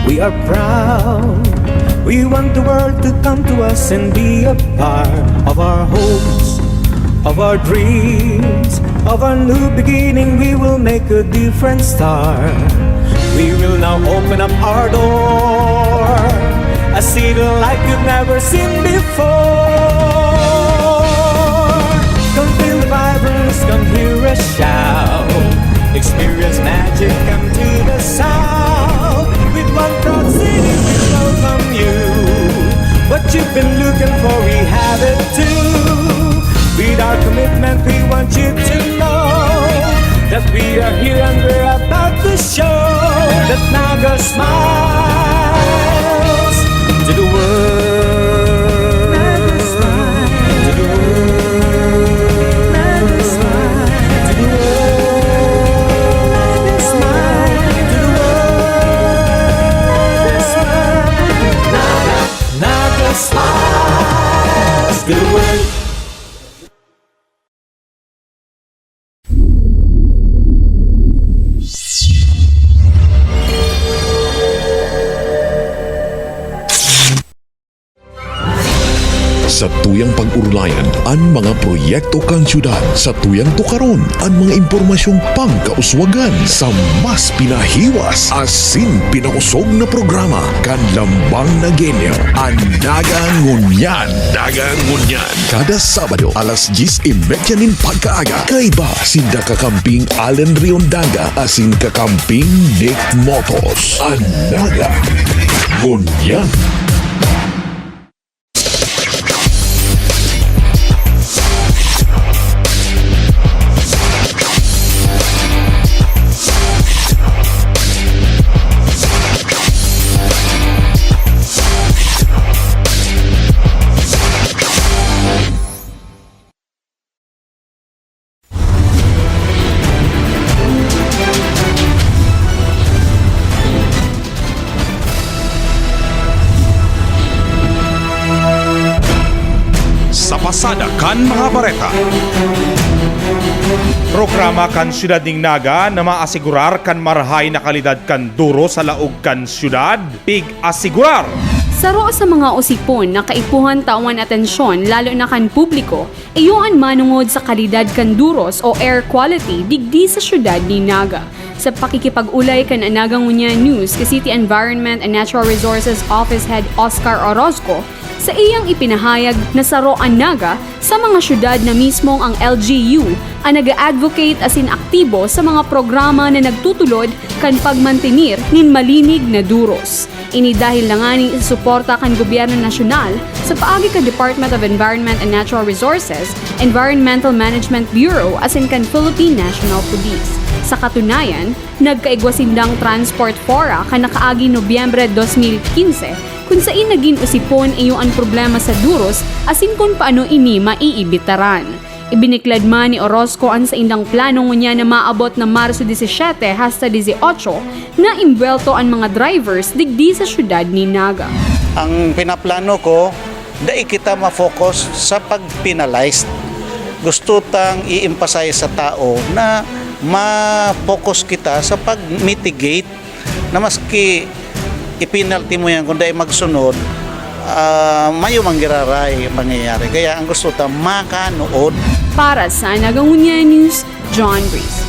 We are proud. We want the world to come to us and be a part of our hopes, of our dreams, of our new beginning. We will make a different start. We will now open up our door, a city like you've never seen before. Come feel the vibrance, come hear us shout. Experience magic, come to the south. With one proud city we welcome you. What you've been looking for, we have it too. With our commitment, we want you to know that we are here and we're about to show that Naga smiles to the world. Naga smiles to the world. Naga smiles to the world. Naga smiles to the world. Naga smiles to the world. Sa tuyang pag-urulayan ang mga proyekto kang syudad, sa tuyang tukaron ang mga impormasyong pangkauswagan sa mas pinahiwas asin pinakusog na programa kan lambang na genyo ang Naga Ngonian. Naga Ngonian kada Sabado alas 10:30 nin pagkaaga kay ba sinda kakamping Allen Riondaga asin kakamping Nick Motos ang Naga Ngonian. Pasada kan mga bareta. Programa kan Ciudad ning Naga na maasigurar kan Marhay na kaledad kan duros sa laog kan Ciudad, pig asigurar. Saro sa mga usipon na kaipuhan tawan atensyon lalo na kan publiko, iyoan manungod sa kalidad kan duros o air quality digdi sa Ciudad ni Naga. Sa pakikipag-ulay kan Naga Ngonian News kay City Environment and Natural Resources Office Head Oscar Orozco, sa iyang ipinahayag na saro ang Naga sa mga syudad na mismong ang LGU ang nag-advocate asin aktibo sa mga programa na nagtutulod kan pagmantenir nin malinig na duros. Ini dahil na nga ning isuporta kan gobyerno nasyonal sa paagi kan Department of Environment and Natural Resources, Environmental Management Bureau asin kan Philippine National Police. Sa katunayan, nagkaigwasindang transport fora kan nakaagi Nobyembre 2015 kung saan naging usipon iyo ang problema sa duros asin kung paano ini maiibitaran. Ibiniklad man ni Orozco ang sa indang plano niya na maabot na Marso 17 hasta 18 na imbwelto ang mga drivers digdi sa syudad ni Naga. Ang pinaplano ko, dai kita ma-focus sa pag-penalize. Gusto tang i-emphasize sa tao na ma-focus kita sa pag-mitigate na maski i-penalty mo yan kung dahil magsunod, mayo manggiraray mangyayari. Kaya ang gusto ta makanood. Para sa Naga Ngonian News, John Breeze.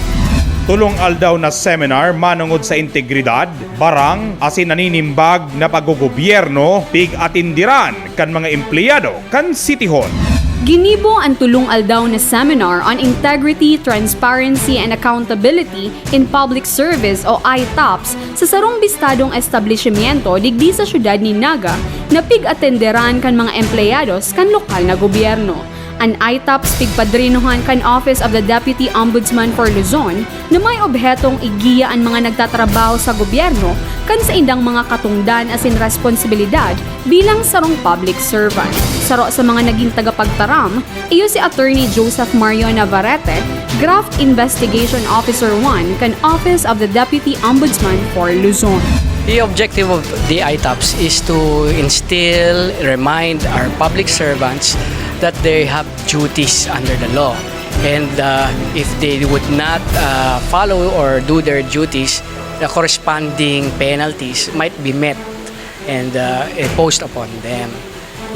Tulong aldaw na seminar manungod sa integridad, barang, asin naninimbag na paggogobyerno, pig atindiran kan mga empleyado kan City Hall. Ginibo ang tulong aldaw na seminar on Integrity, Transparency, and Accountability in Public Service o ITAPS sa sarong bistadong establishmento digdi sa syudad ni Naga na pig-atenderan kan mga empleyados kan lokal na gobyerno. Ang ITAPS pigpadrinohan kan Office of the Deputy Ombudsman for Luzon na may obhetong igiya ang mga nagtatrabaho sa gobyerno kan sa indang mga katungdan asin responsibilidad bilang sarong public servant. Saro sa mga naging tagapagtaram, iyo si Attorney Joseph Mario Navarrete, Graft Investigation Officer 1 kan Office of the Deputy Ombudsman for Luzon. The objective of the ITAPS is to instill, remind our public servants that they have duties under the law. And if they would not follow or do their duties, the corresponding penalties might be met and imposed upon them.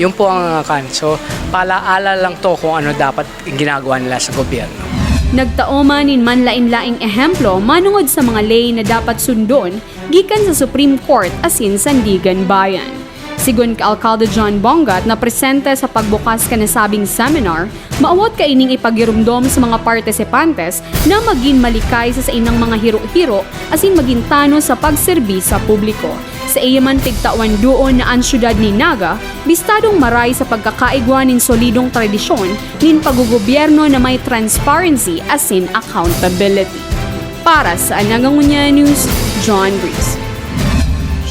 Yun po ang so palaala lang to kung ano dapat ginagawa nila sa gobyerno. Nagtaoman in manlain-laing ehemplo manungod sa mga lay na dapat sundon gikan sa Supreme Court asin Sandigan Bayan. Sigon ka Alcalde John Bongat na presente sa pagbukas kanasabing seminar, maawat kaining ipagirumdom sa mga partisipantes na maging malikay sa inang mga hiro-hiro asin maging tano sa pagserbi sa publiko. Sa iyaman tigtawan doon na ang siyudad ni Naga, bistadong maray sa pagkakaigwa nin solidong tradisyon nin paggugobyerno na may transparency asin accountability. Para sa Naga Ngonian News, John Breeze.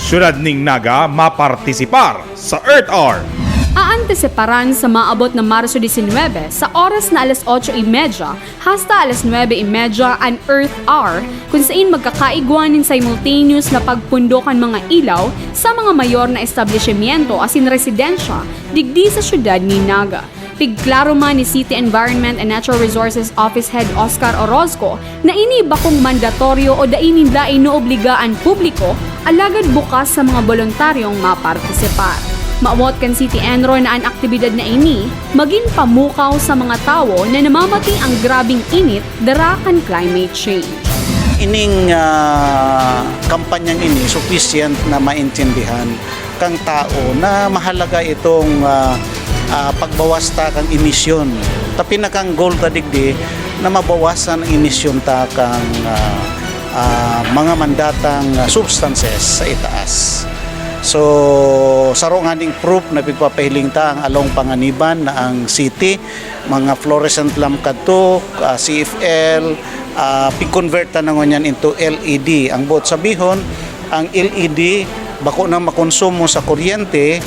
Ciudad ning Naga mapartisipar sa Earth Hour. Aantisiparan sa maabot na Marso 19 sa oras na alas 8:30 hasta alas 9:30 ang Earth Hour kung saan magkakaigwanin simultaneous na pagpundokan mga ilaw sa mga mayor na establishmento asin residensya digdi sa siyudad ni Naga. Pigklaro man ni City Environment and Natural Resources Office Head Oscar Orozco na ini bakong mandatoryo o dainin lain no obligaan publiko alagad bukas sa mga voluntaryong mapartisipar. Maawat kan City Enro na ang aktibidad na ini maging pamukaw sa mga tao na namamati ang grabing init dara kan climate change. Ining kampanyang ini sufficient na maintindihan kang tao na mahalaga itong pagbawas ta kang emisyon. Tapi nakang goal ta digdi na mabawasan ang emisyon ta kang mga mandatang substances sa itaas. So saro nga ning proof na pigpapahiling ta ang along panganiban na ang city, mga fluorescent lamp kadto, CFL, pig-convert ta na ngonyan into LED. Ang buot sabihon, ang LED bako na makonsumo sa kuryente,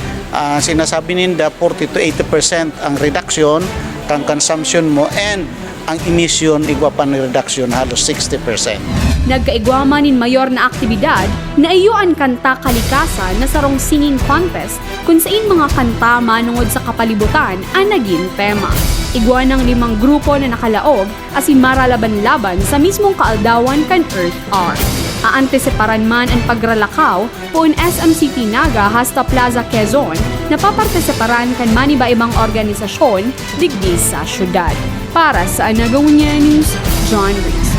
sinasabi ninda 40 to 80% ang reduction kang consumption mo and ang emission igwa pa ni reduction halos 60%. Nagkaigwama nin mayor na aktibidad na iyuan kanta kalikasan na sarong singing contest kung saan mga kanta manungod sa kapalibutan ang naging tema. Igwa ng 5 grupo na nakalaog asin maralaban-laban sa mismong kaaldawan kan Earth Hour. Aantisiparan man ang pagralakaw po ang SM City Naga hasta Plaza Quezon na papartisiparan kan maniba-ibang organisasyon digdi sa syudad. Para sa Naga Ngonian News, John Breeze.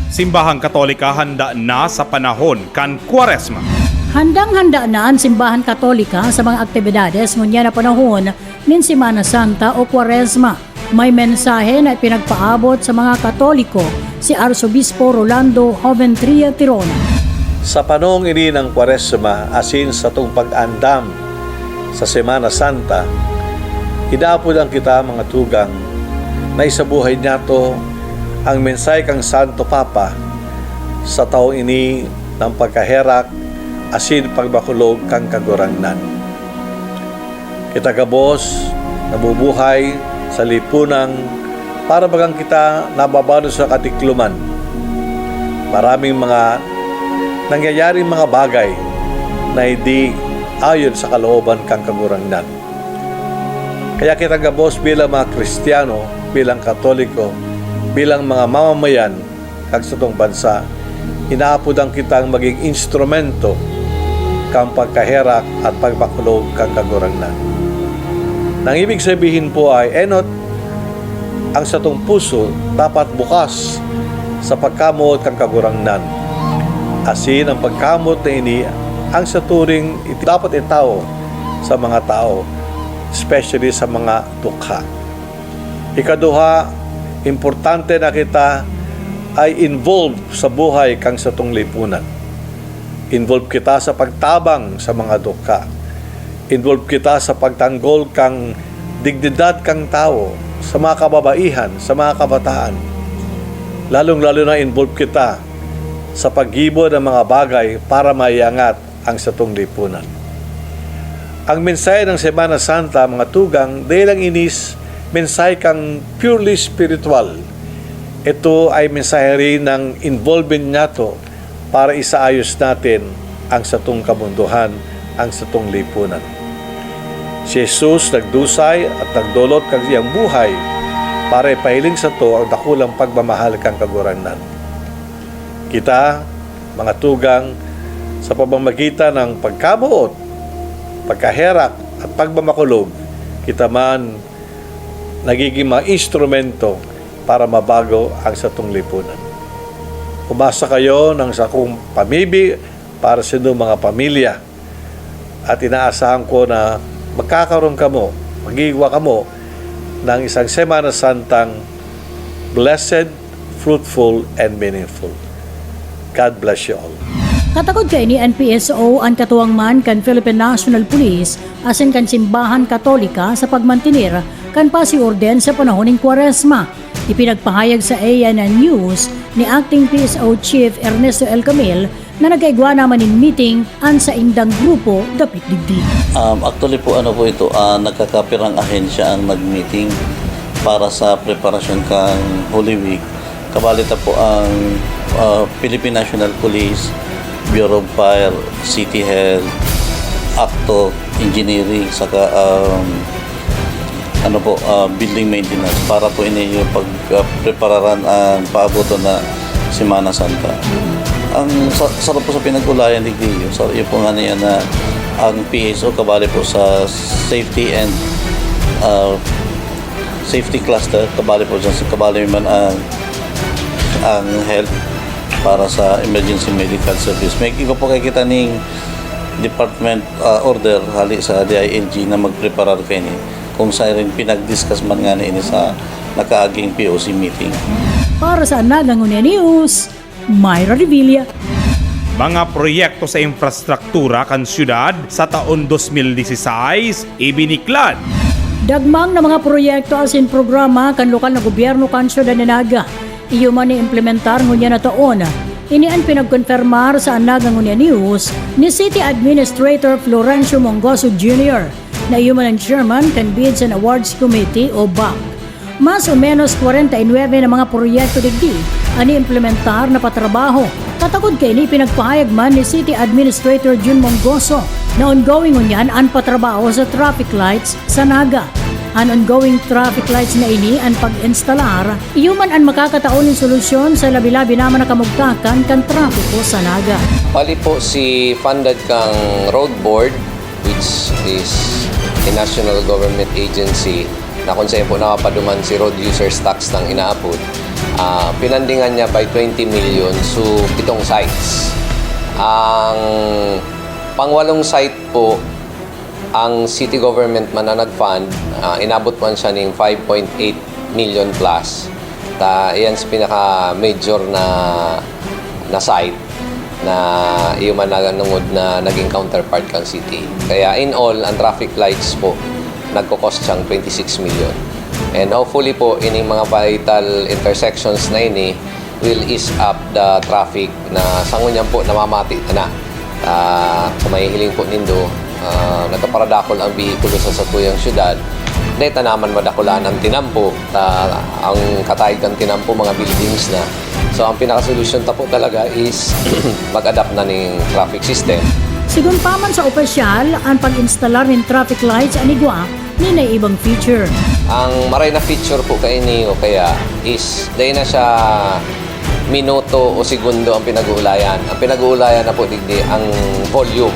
Simbahan Katolika handa na sa panahon kan kwaresma. Handang-handa na ang Simbahan Katolika sa mga aktibidades ngunyan na panahon nin Semana Santa o Kwaresma. May mensahe na ipinagpaabot sa mga Katoliko si Arsobispo Rolando Joventria Tirona. Sa panahong ini ng Kwaresma asin sa tung pag-andam sa Semana Santa, idaapod ang kita mga tugang na isabuhay niya to ang mensahe kang Santo Papa sa taong ini ng pagkaherak asin pagbakulog kang kagurangnan. Kita kabos, nabubuhay sa lipunang para bagang kita nababalo sa katikluman. Maraming mga nangyayaring mga bagay na hindi ayon sa kalooban kang kagurangnan. Kaya kita kabos bilang mga Kristiyano, bilang Katoliko, bilang mga mamamayan kag sa itong bansa, inaapod ang kitang maging instrumento kang pagkaherak at pagbakulog kang kagurangnan. Nang ibig sabihin po ay enot ang sa itong puso dapat bukas sa pagkamot kang kagurangnan. Asin ang pagkamot na ini ang sa turing dapat itao sa mga tao, especially sa mga dukha. Ikaduha, importante na kita ay involved sa buhay kang sa itong lipunan. Involved kita sa pagtabang sa mga dukha. Involved kita sa pagtanggol kang dignidad kang tao, sa mga kababaihan, sa mga kabataan. Lalong-lalo na involved kita sa paggibo ng mga bagay para maiangat ang sa itong lipunan. Ang mensahe ng Semana Santa, mga tugang, dahil lang inis mensahe kang purely spiritual. Ito ay mensahe rin ng involvement nato para isaayos natin ang satong kabunduhan, ang satong lipunan. Si Jesus nagdusay at nagdulot kang iyang buhay para ipahiling sa to ang dakulang pagmamahal kang kagurangnan. Kita, mga tugang sa pamamagitan ng pagkabuot, pagkaherak at pagbamakulog, kita man nagiging mga instrumento para mabago ang satong lipunan. Umasa kayo ng sakong pamibig para sa inyong mga pamilya at inaasahan ko na magkakaroon kamo, magigwa kamo ng isang Semana Santang blessed, fruitful, and meaningful. God bless you all. Katakod kay ni NPSO ang katuwang man kan Philippine National Police asin kan Simbahan Katolika sa pagmantinir kan pasiorden sa panahon ng kwaresma. Ipinagpahayag sa ANNnews ni Acting PSO Chief Ernesto L. Camil na nag-aigwa naman in meeting an sa indang grupo dapit digdig. Actually po ito, nagkakapirang ahensya ang nag-meeting para sa preparasyon kang Holy Week. Kabalita po ang Philippine National Police, Bureau of Fire, City Health, Acto, Engineering, saka building maintenance para po yung pagprepararan ang paaboto na Semana Santa. Ang sarap po sa pinag-ulayan digdi yun. So, yun po nga niya na ang PSO kabali po sa safety and safety cluster, kabali po dyan, kabali man ang health para sa emergency medical service. May ikaw po kakita ng department order hali sa DING na magpreparar kayo ni kung sa rin pinag-discuss man nga ini sa nakaaging POC meeting. Para sa Naga Ngonian News, Myra Revilla. Mga proyekto sa infrastruktura kan Ciudad sa taon 2016, ibiniklad. Dagmang na mga proyekto asin programa kan lokal na gobyerno kan Ciudad ni Naga. Iyo man ni-implementar ngunyan na taon. Inian pinagkonfirmar sa Naga Ngonian News ni City Administrator Florencio Mongoso Jr. na iyo man ang chairman kan Bids and Awards Committee o BAC. Mas o menos 49 na mga proyekto digdi ani implementar na patrabaho. Katakod kay ni pinagpahayag man ni City Administrator Jun Mongoso na ongoing ngunyan ang patrabaho sa traffic lights sa Naga. Ang ongoing traffic lights na ini ang pag-instalar, iyo man ang makakataon ng solusyon sa labi-labi naman na kamugtakan kan trafiko sa Naga. Pali po si funded kang road board, which is a national government agency na kung saan po nakapaduman si road users tax ng inaapod. Pinandingan niya by 20 million so 7 sites. Ang pangwalong site po, ang city government man na nag-fund, inabot man siya ng 5.8 million plus. Iyan sa pinaka-major na site na iyo man nanungod na naging counterpart kang city. Kaya in all, ang traffic lights po, nagko-cost siyang 26 million. And hopefully po, ining mga vital intersections na ini will ease up the traffic na sangunyan po namamati na. Kung may hiling po nindo, nagkaparadakol ang bihikulo sa satuyang syudad, dahil naman madakulan ang tinampo, ang katayid ng tinampo, mga buildings na. So ang pinaka-solution ta po talaga is mag-adapt na ng traffic system. Sigun pa man sa opisyal, ang pag-instalar ng traffic lights anigwa ni na ibang feature. Ang maray na feature po kay ni o kaya is dahil na siya minuto o segundo ang pinag-uulayan. Ang pinag-uulayan na po digdi ang volume.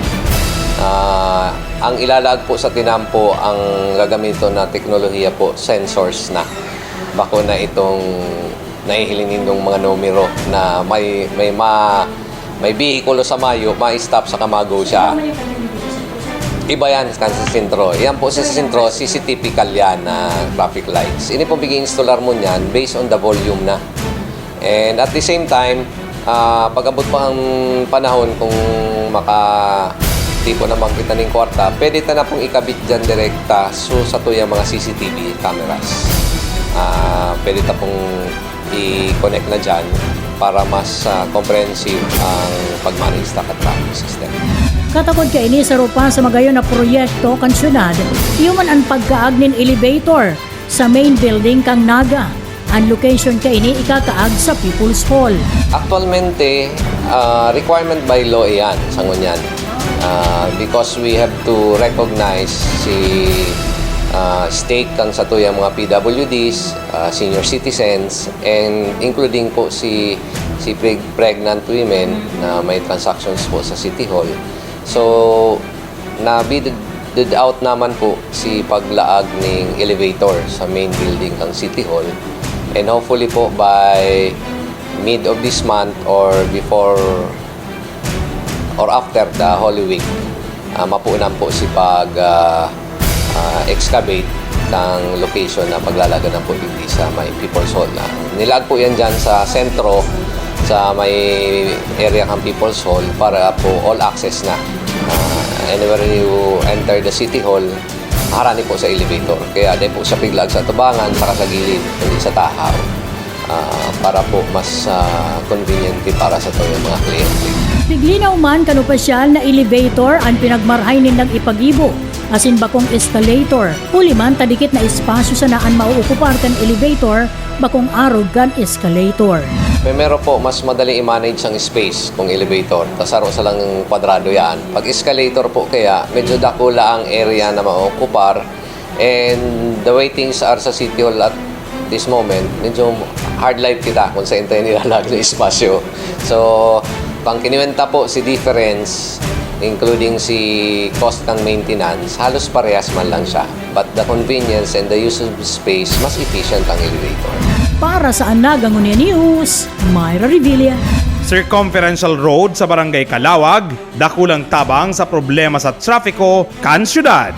Ang ilalag po sa tinampo, ang gagamito na teknolohiya po, sensors na. Bako na itong nahihilingin ng mga numero na may bihikulo sa mayo, ma-stop sa kamago siya. Iba yan sa sentro. Yan po sa sentro, CCTV yan na traffic lights. Ini po biging-installar mo niyan based on the volume na. And at the same time, pag-abot pa ang panahon kung tipo na makita ng kwarta, pwede ta na pong ikabit dyan direkta sa tuyang mga CCTV cameras. Pwede ta pong i-connect na dyan para mas comprehensive ang pag-manage sa traffic system. Katakod kay ini sa rupa sa magayon na proyekto kan syudad, iyo man ang pagkaag nin elevator sa main building kang Naga. Ang location kay ini ikakaag sa People's Hall. Actualmente, requirement by law iyan, sangon yan. Because we have to recognize si stake kang sa tuyang mga PWDs, senior citizens, and including po si pregnant women na may transactions po sa City Hall. So, na-bid out naman po si paglaag ng elevator sa main building ng City Hall. And hopefully po by mid of this month or before or after the Holy Week, mapunan po si excavate ng location na paglalaga ng PWD sa may People's Hall. Nilag po yan dyan sa sentro, sa may area ng People's Hall para po all access na. Anywhere you enter the City Hall, harani po sa elevator. Kaya din po siya piglag sa tubangan, saka sa gilid, hindi sa tahaw. Para po mas convenient para sa tuyong mga kliyente. Piglinaw man kanupasyal na elevator ang pinagmarhay nilang ipagibo, asin bakong escalator. Huli man tadikit na espasyo sa naan mauukupar kan elevator, bakong arog kan escalator. Primero po, mas madali i-manage ang space kung elevator. Tasaro sa lang kwadrado yan. Pag escalator po kaya, medyo dakula ang area na maukupar. And the way things are sa City Hall at this moment, medyo hard life kita kung sa tayo nilalag na espasyo. So, pang kiniwenta po si difference, including si cost ng maintenance, halos parehas man lang siya. But the convenience and the use of space, mas efficient ang elevator. Para sa Naga Ngonian News, Myra Revilla. Circumferential Road sa Barangay Calauag, dakulang tabang sa problema sa trafico, Ciudad.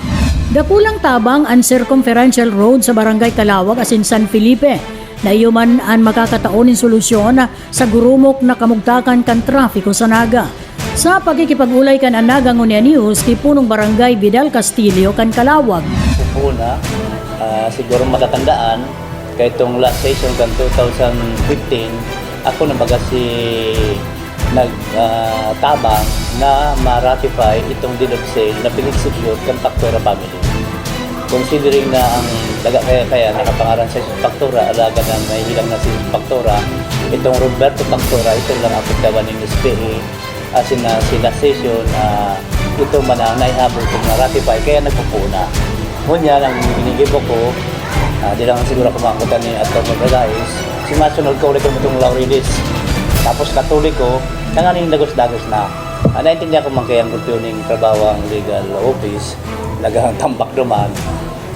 Dakulang tabang ang Circumferential Road sa Barangay Calauag asin San Felipe. Na iyuman ang makakataonin solusyon sa gurumok na kamugtakan kan trafiko sa Naga. Sa pagkikipag-ulay kan Naga Ngonian News, kipunong Barangay Vidal Castillo kan Calauag. Una, siguro matatandaan, kaya itong last session kan 2015, ako na baga si nagtabang na ma-ratify itong deed of sale na pinag-secure kan Factura family. Considering na ang kaya nakapangaran sa Factura, alaga na may hilang na si Factura, itong Roberto Factura, ito lang apektawan ng SPE, asin na si last session, ito man ang naihabol kung na-ratify, kaya nagpupuna. Ngunyan, ang binigibo ko, di lang siguro kumakutan ni Atty. Brgy, si masunod ko ulit itong Laurelis. Tapos Katoliko, nanganing dagos-dagos na. Naintindihan ko man kaya ang gulpyo ng trabaho ang legal office, nagang tambak duman.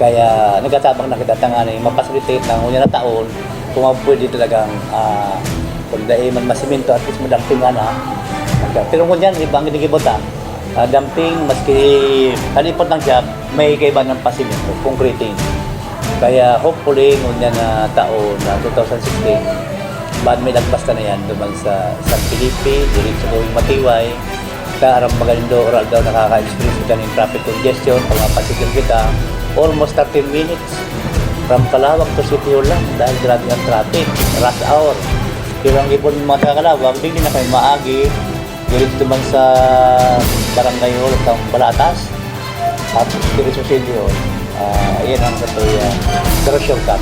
Kaya nagkatabang na kita tanganing mapasilitate ng unya na taon, kung pwede talagang kung dahil man masiminto at least madampingan na. Pero ngunyan, ibang ginigibota. Damping, maski kalipot ng job, may kaiba ng pasiminto, concreting. Kaya hopefully, ngunyan na taon na 2016, bad may nagbasta na yan duman sa San Felipe, diretso ko yung Matiway. Karang magalindo oral daw nakaka-experience kita ng traffic congestion, pag mapasikin kita, almost 13 minutes from Calauag to City Hall lang dahil grabe ang traffic, rush hour. Pero ang ipon mga Calauag, hindi na kayo maagi, diretso duman sa Barangay Hall at Balatas, tapos diretso City Hall. Yan ang katuyan. Pero shortcut.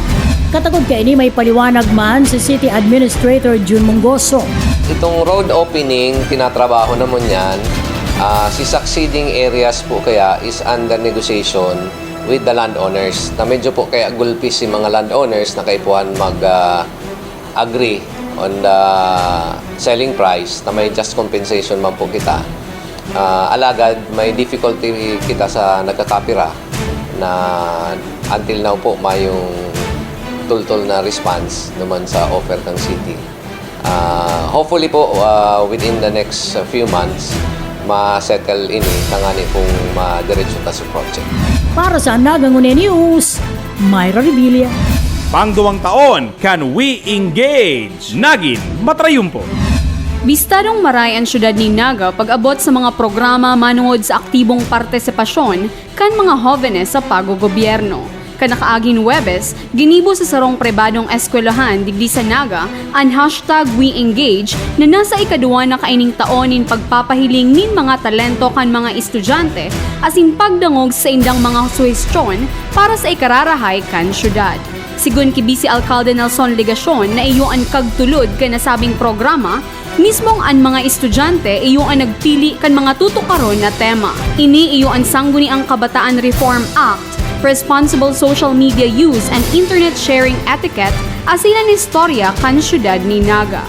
Katagod kay ini may paliwanag man si City Administrator Jun Mongoso. Itong road opening, tinatrabaho naman yan. Si succeeding areas po kaya is under negotiation with the landowners. Na medyo po kaya gulpis si mga landowners na kaipuhan mag-agree on the selling price na may just compensation man po kita. Alagad, may difficulty kita sa nagkakapira na until now po may yung tultol na response naman sa offer ng city. Hopefully po within the next few months ma-settle ini tangani pong madiretso ta sa project. Para sa Naga Ngonian News, Myra Revilla. Panduwang taon, can WeEngage? Nagin, matrayumpo. Bistadong maray ang syudad ni Naga pag-abot sa mga programa manungod sa aktibong partisipasyon kan mga jóvenes sa paggogobyerno. Kanakaaging Huwebes, ginibo sa sarong pribadong eskwelahan digdi sa Naga ang #WeEngage na nasa ikaduwa na kaining taonin pagpapahiling nin mga talento kan mga estudyante asin pagdangog sa indang mga suwestyon para sa ikararahay kan syudad. Sigun ki Vice Alcalde Nelson Ligasyon na iyo ang kagtulod kan nasabing programa, mismong ang mga estudyante iyo ang nagpili kan mga tutukaron na tema. Ini iyo ang sangguni ang Kabataan Reform Act responsible social media use and internet sharing etiquette asinan istorya kan Ciudad ni Naga.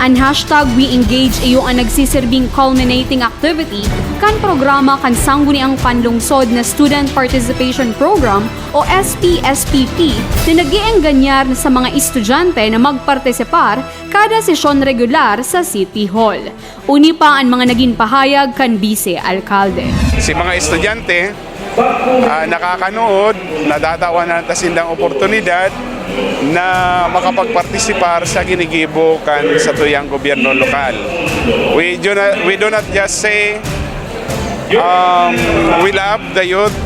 Ang hashtag WeEngage iyo ang nagsisilbing culminating activity kan programa kan sangguniang panlungsod na Student Participation Program o SPSPP na nag-iengganyar sa mga estudyante na magpartisipar kada sesyon regular sa City Hall. Uni pa ang mga naging pahayag kan Vice-Alkalde. Si mga estudyante nakakanood, nadatawa na silang oportunidad na makapagpartisipar sa ginigibo kan sa tuyang gobyerno lokal. We do not just say we love the youth.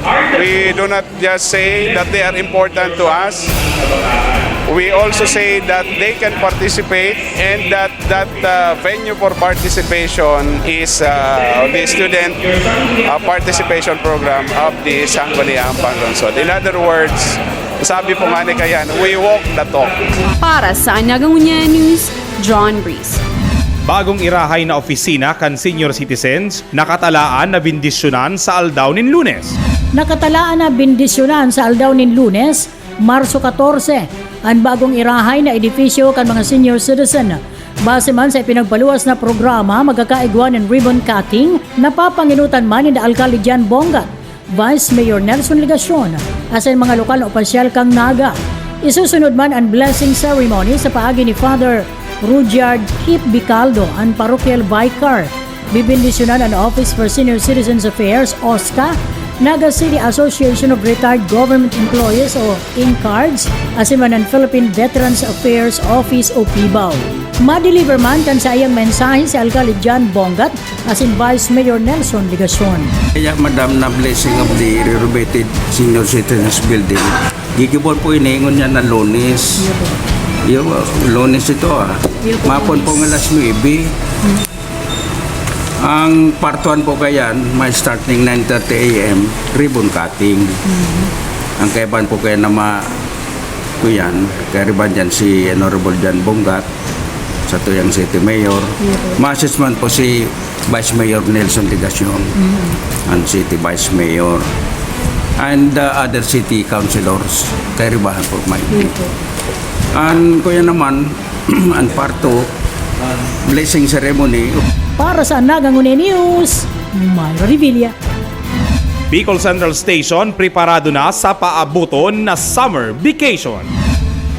We do not just say that they are important to us. We also say that they can participate and that venue for participation is the student participation program of the Sangguniang Panlungsod. In other words, sabi po nga ni Kayan, we walk the talk. Para sa Naga Ngonian News, John Breeze. Bagong irahay na ofisina kan senior citizens nakatalaan na bindisyonan sa aldaw nin Lunes. Nakatalaan na bindisyonan sa aldaw nin Lunes, Marso 14, ang bagong irahay na edifisyo kan mga senior citizen. Base man sa ipinagpaluwas na programa, magkakaigwan ng ribbon cutting na papanginutan man ni Alcalde Jan Bongat, Vice Mayor Nelson Ligacion, asin mga lokal na opisyal kang Naga. Isusunod man ang blessing ceremony sa paagi ni Father Rudyard Kip Bicaldo, ang parochial vicar. Bibindisyonan ang Office for Senior Citizens Affairs, OSCA, Naga City Association of Retired Government Employees o INCARDS, asin man ang Philippine Veterans Affairs Office o PIBAW. Ma-deliver man kan sa iyang mensahe si Alcalde Jan Bongat asin Vice Mayor Nelson Ligacion. Kaya madam na blessing of the renovated Senior Citizens Building. Gigibon po iniingon niya na Lunes. Yung Lunes ito Mapon po ng alas 9. Ang partuan po kayan, may starting 9:30 a.m. ribbon cutting. Ang kaiban po kaya na kuyan, kariban dyan si Honorable Jan Bongat, sa tuyang City Mayor. Masis man po si Vice Mayor Nelson Ligacion, ang City Vice Mayor, and the other city councilors, karibahan po may. And kuya naman, ang parto, blessing ceremony. Para sa Naga Ngonian News, Myra Revilla. Bicol Central Station preparado na sa paabuton na summer vacation.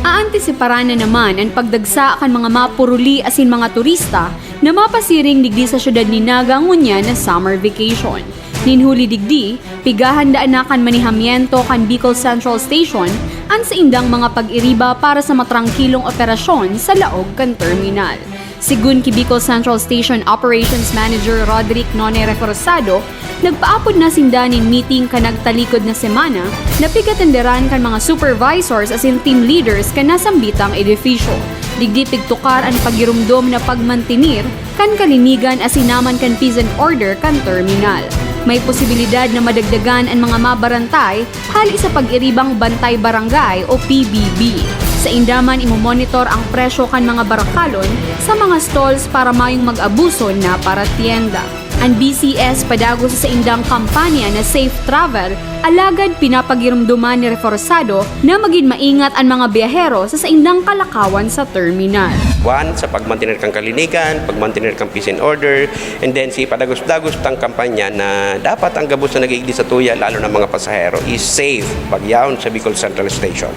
Aantisiparan na naman ang pagdagsa kan mga mapuruli asin mga turista na mapasiring digdi sa syudad ni Naga Ngonian na summer vacation. Ninhuli digdi, pigahandaan na kan manihamiento kan Bicol Central Station ang sa indang mga pag-iriba para sa matrangkilong operasyon sa laog kan terminal. Sigun ki Bicol Central Station Operations Manager Roderick None Reforzado, nagpaapod na sindanin meeting kanagtalikod na semana na pigatenderan kan mga supervisors asin team leaders kan nasambitang edifisyo. Digdi pigtukar ang pagirumdom na pagmantinir kan kalinigan asinaman kan peace and order kan terminal. May posibilidad na madagdagan ang mga mabarantay hali sa pag-iribang bantay barangay o PBB. Sa indaman imomonitor ang presyo kan mga barakalon sa mga stalls para mayong mag-abuso na para tienda. Ang BCS padago sa indang kampanya na Safe Travel, alagad pinapagirumduman ni Reforzado na maging maingat ang mga biyahero sa indang kalakawan sa terminal. One, sa pagmantener kang kalinigan, pagmantener kang peace and order, and then si padagos-dagos tang kampanya na dapat ang gabos na nag-iigdi sa tuya, lalo ng mga pasahero, is safe pagyaon sa Bicol Central Station.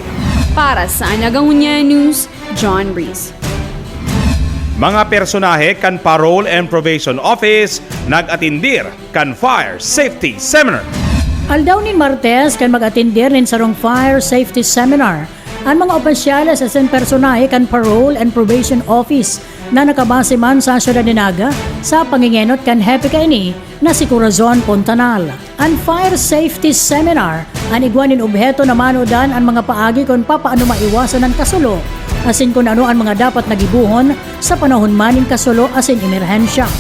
Para sa Naga Ngonian News, John Breeze. Mga personahe kan Parole and Probation Office nag-atindir kan Fire Safety Seminar. Aldaw ni Martes kan mag-atindir nin sarong Fire Safety Seminar ang mga opisyales asin personahe kan Parole and Probation Office na nakabase man sa Ciudad de Naga sa pangingenot kan Happy Kaini na si Corazon Pontanal. Ang Fire Safety Seminar ang igwanin obheto na manodan ang mga paagi kung papaano maiwasan ang kasulo asin kung ano ang mga dapat nagibuhon sa panahon maning kasulo asin emerhensya.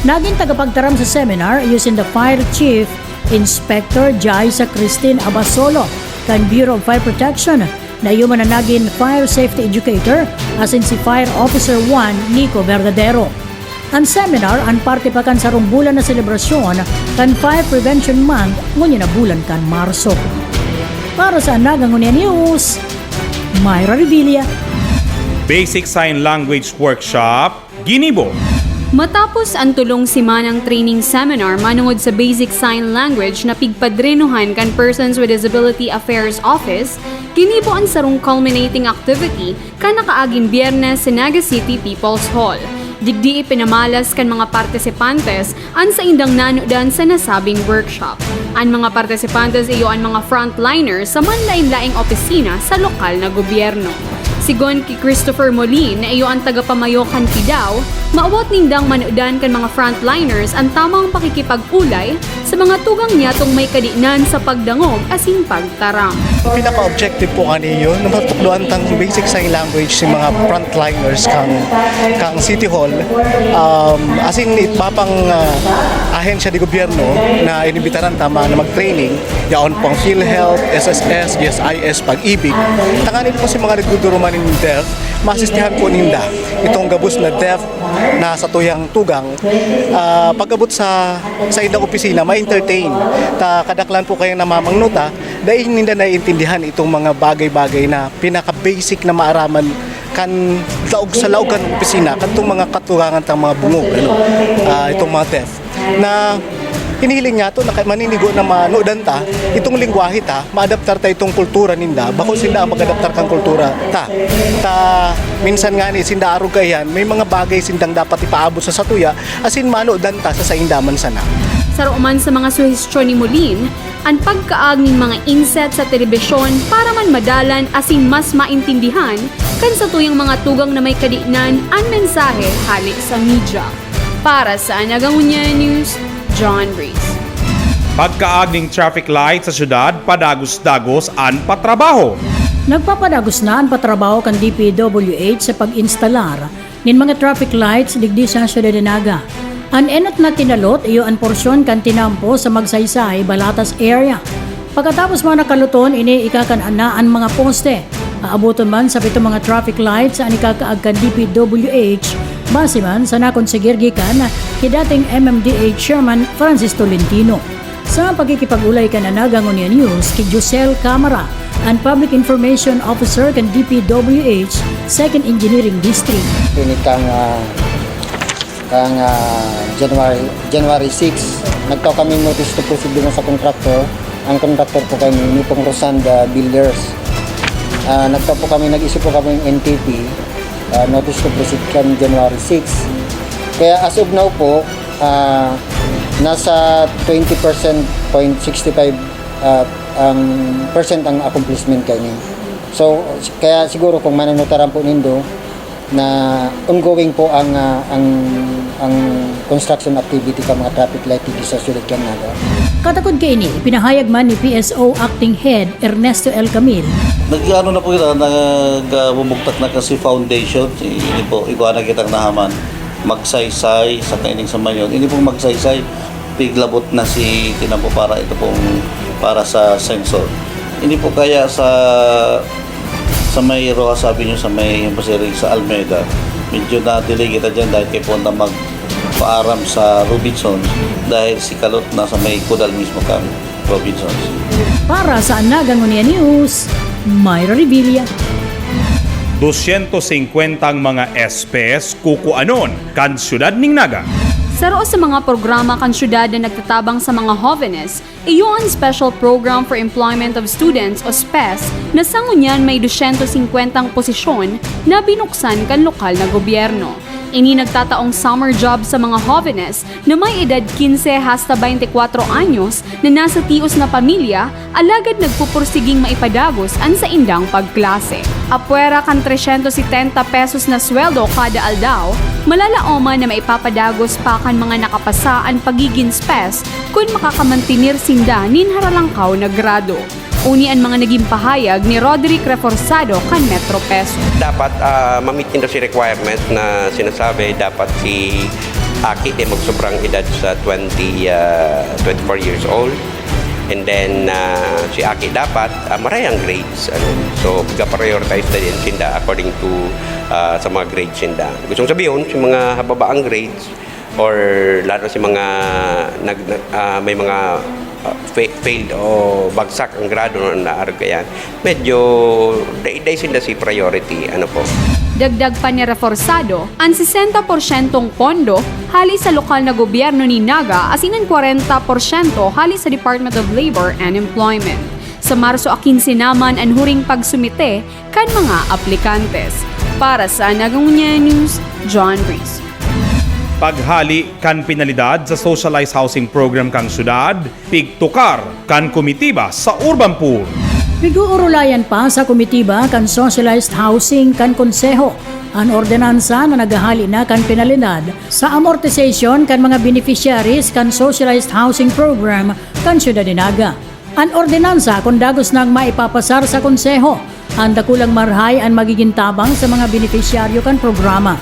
Naging tagapagtaram sa seminar using the Fire Chief Inspector Jaisa Christine Abasolo kan Bureau of Fire Protection na yuman na naging Fire Safety Educator asin si Fire Officer 1 Nico Verdadero. Ang seminar ang parte pa kan sarong bulan na selebrasyon kan Fire Prevention Month ngunyan na bulan kan Marso. Para sa Naga Ngonian News, Myra Revilla. Basic Sign Language Workshop, ginibo. Matapos ang tulong simanang training seminar manungod sa Basic Sign Language na pigpadrenuhan kan Persons with Disability Affairs Office, ginibo ang sarong culminating activity kan nakaaging Biyernes sa Naga City People's Hall. Digdi ipinamalas kan mga partisipantes an sa indang nanudan sa nasabing workshop. Ang mga partisipantes iyo ang mga frontliners sa manlain-laing opisina sa lokal na gobyerno. Sigon kay Christopher Molin na iyo ang tagapamayo kan Kidaw, maawat nindang manudan kan mga frontliners ang tamang pakikipag-ulay sa mga tugang niya tong may kadinan sa pagdangog asin pagtarang. Pinaka-objective po kaniyo na matukluan tang basic sign language si mga frontliners kang City Hall asin itpapang ahensya di gobyerno na inibitaran tama na mag-training yaon pang PhilHealth, SSS, GSIS, Pag-ibig. Tanganin po si mga nagduduruman ng deaf, maasistihan po ninda itong gabos na deaf na sa tuyang tugang pagabot sa indang opisina ma-entertain kadaklan po kayo namamangnuta dahil ninda naiintindihan itong mga bagay-bagay na pinaka-basic na maaraman kan laog sa laogan ng opisina katong mga katurangan tang mga bungog itong mga deaf na hinihiling niya to na maninigo na manudan ta itong lingwahe ta maadaptar ta itong kultura ninda bako sinda mag-adaptar kang kultura ta minsan nga ni sinda arog kayan may mga bagay sindang dapat ipaabot sa satuya asin manudan ta sa saindaman sana. Saruman sa mga suhestyon ni Molin, ang pagkaag ng mga inset sa telebisyon para man madalan asin mas maintindihan kan sa tuyang mga tugang na may kadinan ang mensahe halik sa media. Para sa Naga Ngonian News, John Breeze. Pagkaag ng traffic light sa syudad, padagos-dagos ang patrabaho. Nagpapadagos na ang patrabaho kan DPWH sa pag-instalar nin mga traffic lights digdi sa Ciudad de Naga. Ang enot na tinalot iyo ang porsyon kan tinampo sa Magsaysay, Balatas area. Pagkatapos mga nakaluton, ini ikakan-ana ang mga poste. Aabuton man sa pito mga traffic lights ang ikakaag kan DPWH, base man sa nakonsigir gikan kay dating MMDA Chairman Francis Tolentino. Sa pagkikipag-ulay kan Naga Ngonian News kay Josel Camara, ang Public Information Officer kan DPWH, 2nd Engineering District. January 6, nagtaw kami notice to proceed din sa contractor. Ang contractor po kami Nipong Rosanda Builders. Nagtaw po kami, nag-isip po kami ng NTP, notice to proceed kami January 6. Kaya as of now po, nasa 20.65% ang accomplishment kami. So, kaya siguro kung manunutaran po nindo, na ongoing po ang construction activity ka mga traffic light dito sa Ciudad Naga. Katakod kay ini, pinahayag man ni PSO Acting Head Ernesto L. Camil. Nag-ano na po kita, nagbumugtak na kasi foundation, hindi po, iguan na kitang nahaman, magsaysay, sa kaining sa mayon, hindi pong magsaysay, piglabot na si tinampo para ito pong, para sa sensor. Hindi po kaya sa may Roa, sabi nyo sa may Pasiri sa Almeida, medyo na-delay kita dyan dahil kayo punta magpaaram sa Robinsons dahil si Kalot na sa may Kudal mismo kami, Robinsons. Para sa Naga Ngonian News, Myra Revilla. 250 ang mga espes kukuanon kan Ciudad ning Naga. Saro sa mga programa kan Ciudad na nagtatabang sa mga jóvenes, iyo ang Special Program for Employment of Students o SPES na sa ngunyan may 250 posisyon na binuksan kan lokal na gobyerno. Ini nagtataong summer job sa mga jóvenes na may edad 15 hasta 24 anyos na nasa tios na pamilya, alagad nagpupursiging maipadagos ang sa indang pagklase. Apwera kan 370 pesos na sweldo kada aldaw, malalaoman na maipapadagos pa kan mga nakapasaan pagiging SPES kung makakamantinir sinda nin haralangkaw na grado. Uni ang mga naging pahayag ni Roderick Reforzado kan Metro Peso. Dapat ma-meet nito si requirement na sinasabi dapat si Aki ay magsobrang edad sa 24 years old. And then si Aki dapat maray ang grades. So prioritize na din sinda according to sa mga grades sinda. Gustong sabihin, si mga hababaang grades or lalo si mga may mga failed o bagsak ang grado ng naargayan, medyo days in the sea priority. Ano po? Dagdag pa ni reforzado, ang 60% pondo hali sa lokal na gobyerno ni Naga asin ang 40% hali sa Department of Labor and Employment. Sa Marso 15 naman ang huring pagsumite kan mga aplikantes. Para sa Naga Ngonian News, John Breeze. Paghali kan pinalidad sa socialized housing program kang Ciudad, pigtukar kan komitiba sa urban pool. Piguurulayan pa sa komitiba kan socialized housing kan konseho ang ordinansa na naghahali na kan penalidad sa amortization kan mga beneficiaries kan socialized housing program kan Ciudad de Naga. Ang ordinansa kung dagos nang maipapasar sa konseho, ang dakulang Marhay ang magiging tabang sa mga beneficiaryo kan programa.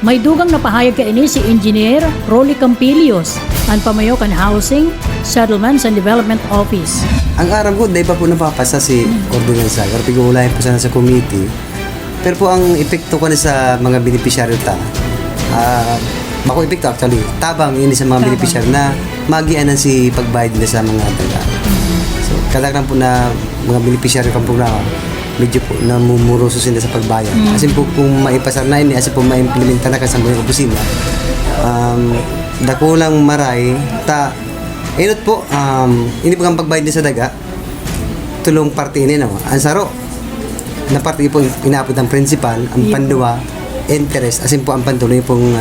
May dugang napahayag ka ini si Engineer Rolly Campilios, ang pamayo kan Housing, Settlements and Development Office. Ang aram ko, dahil pa po napapasa si ordinansa, pero pag-uulayan po sana sa committee. Pero po ang epekto ko na sa mga beneficiaryo bako epekto actually, tabang ini sa mga beneficiaryo na magianan si pagbayad nila sa mga taga. So, kadang po na mga beneficiaryo kang programa, medyo po namumuroso sila sa pagbayad. Asin po kung maipasar na ini, asin po maimplementa na sa mga opisina, dakulang maray, inot po, ini po ang pagbayad niya sa daga, tulong parte ini no. Ang saro, na parte po inaapod ang principal, ang panduwa, interest, asin po ang pantuloy pong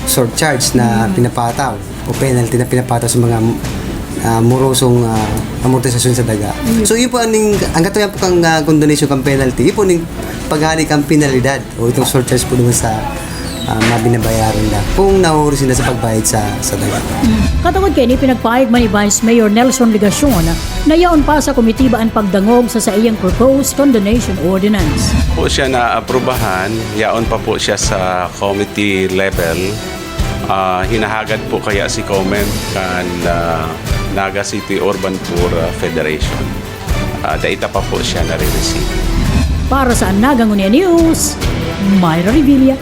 surcharge na pinapataw o penalty na pinapataw sa mga morosong amortisasyon sa daga. So yun po ang katuyan po kang condonation kang penalty, yun po yung paghali kang penalidad o itong surcharge po naman sa mga binabayaran na kung nahuhuri sila sa pagbayad sa daga. Katawad kayo ni pinagpahig man ni Vice Mayor Nelson Ligacion na yaon pa sa komitiba ang pagdangog sa iyang proposed condonation ordinance. Po siya na aprubahan, yaon pa po siya sa committee level. Hinahagad po kaya si comment kan Naga City Urban Poor Federation. Daita pa po siya nare-receive. Para sa Naga Ngonian News, Myra Revilla.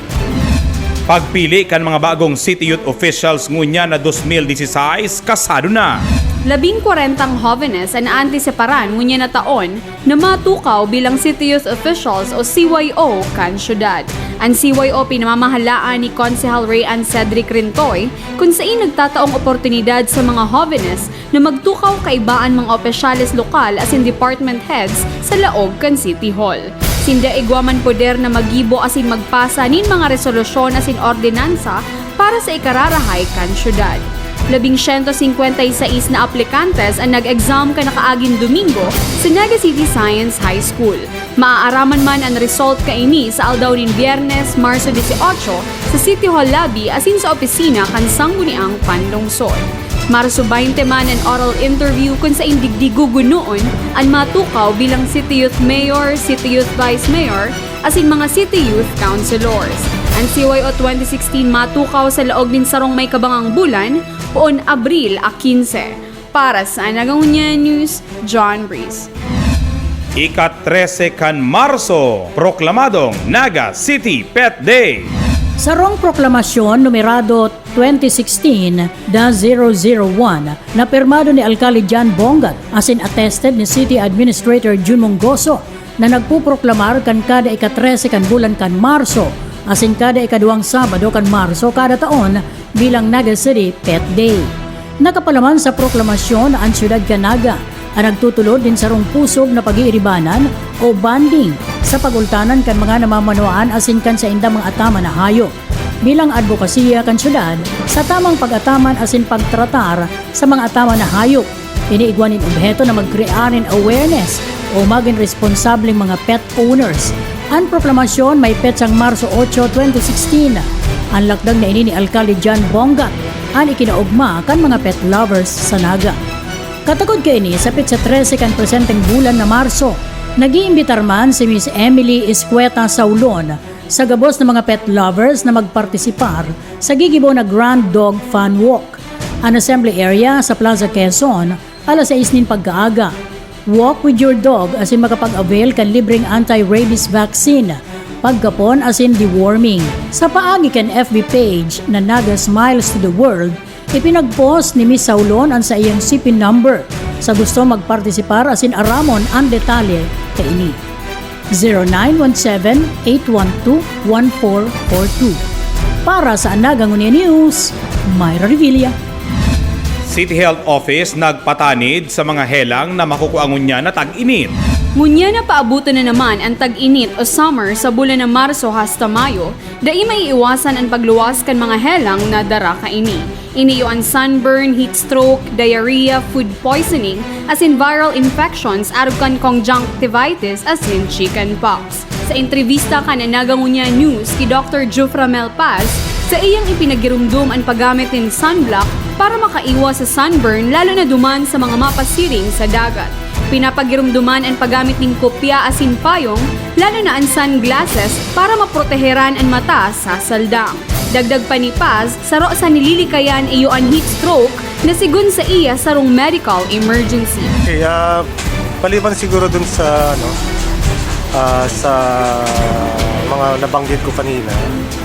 Pagpili kan mga bagong city youth officials ngunya na 2016 kasado na. 40 jóvenes ang antiseparan ngunya na taon na matukaw bilang City Youth Officials o CYO kan Ciudad. Ang CYO pinamamahalaan ni Konsehal Rayan Cedric Rintoy kung saan nagtataong oportunidad sa mga jóvenes na magtukaw kaibaan mga opisyales lokal as in department heads sa laog kan City Hall. Sinda igwaman poder na magibo asin magpasa nin mga resolusyon asin ordinansa para sa ikararahay kan Ciudad. 156 na aplikantes ang nag-exam ka nakaaging Domingo sa Naga City Science High School. Maaaraman man ang result kaini sa aldaw nin Biyernes, Marso 18 sa City Hall lobby asin sa opisina kan Sangguniang Panlungsod. Marso 20 man ang oral interview kung sa indigdigugunoon ang matukaw bilang City Youth Mayor, City Youth Vice Mayor, asin mga City Youth Councilors. Ang CYO 2016 matukaw sa laog nin sarong may kabangang bulan poon Abril 15. Para sa Naga Ngonian News, John Breeze. Ika-13 kan Marso, proklamadong Naga City Pet Day. Sarong proklamasyon numerado 2016-001 na pirmado ni Alcalde John Bongat asin attested ni City Administrator Jun Mongoso na nagpuproklamar kan kada ika-13 kan bulan kan Marso asin kada ika-2 Sabado kan Marso kada taon bilang Naga City Pet Day. Nakapalaman sa proklamasyon ang Ciudad Naga ang nagtutulod din sa pusog na pag-iiribanan o banding sa pagultanan kan mga namamanuan asin kan sa indang mga atama na hayop. Bilang advokasya kan Ciudad sa tamang pag-ataman asin pagtratar sa mga atama na hayop, iniigwanin obheto na mag-crearin awareness o maging responsableng mga pet owners. Ang proklamasyon may petsang Marso 8, 2016. Ang lakdag na ini ni Alcalde John Bongat ang ikinaugma kan mga pet lovers sa Naga. Katagod kayo ni sa petsa 13 kan presenteng bulan na Marso, nag-iimbitar man si Miss Emily Escueta Saulon sa gabos ng mga pet lovers na magpartisipar sa gigibo na Grand Dog Fun Walk, an assembly area sa Plaza Quezon, alas 6 nin pagkaaga. Walk with your dog asin makapag-avail kan libreng anti-rabies vaccine, pagkapon asin deworming. Sa paagi kan FB page na Naga Smiles to the World, Ipinag-post ni Miss Saulon ang sa iyang CP number sa gusto magpartisipar asin aramon ang detalye kaini. 0917-812-1442. Para sa Naga Ngonian News, Myra Revilla. City Health Office nagpatanid sa mga helang na makukuangon niya na tag-init. Ngunya na paabutan na naman ang tag-init o summer sa bulan ng Marso hasta Mayo, dai may iwasan ang pagluwas kan mga helang na dara kaini. Iniyo ang sunburn, heat stroke, diarrhea, food poisoning, as in viral infections arog kan conjunctivitis as in chickenpox. Sa entrevista kan Naga Ngonian News ki Dr. Juframel Paz, sa iyang ipinagirumdum ang paggamit ng sunblock para makaiwas sa sunburn lalo na duman sa mga mapasiring sa dagat. Pinapagirumduman ang paggamit ng kopya asin payong, lalo na ang sunglasses para maproteheran ang mata sa saldang. Dagdag pa ni Paz, saro sa nililikayan iyo ang heat stroke na sigun sa iya sarong medical emergency. Okay, paliban siguro dun sa sa mga nabanggit ko kanina,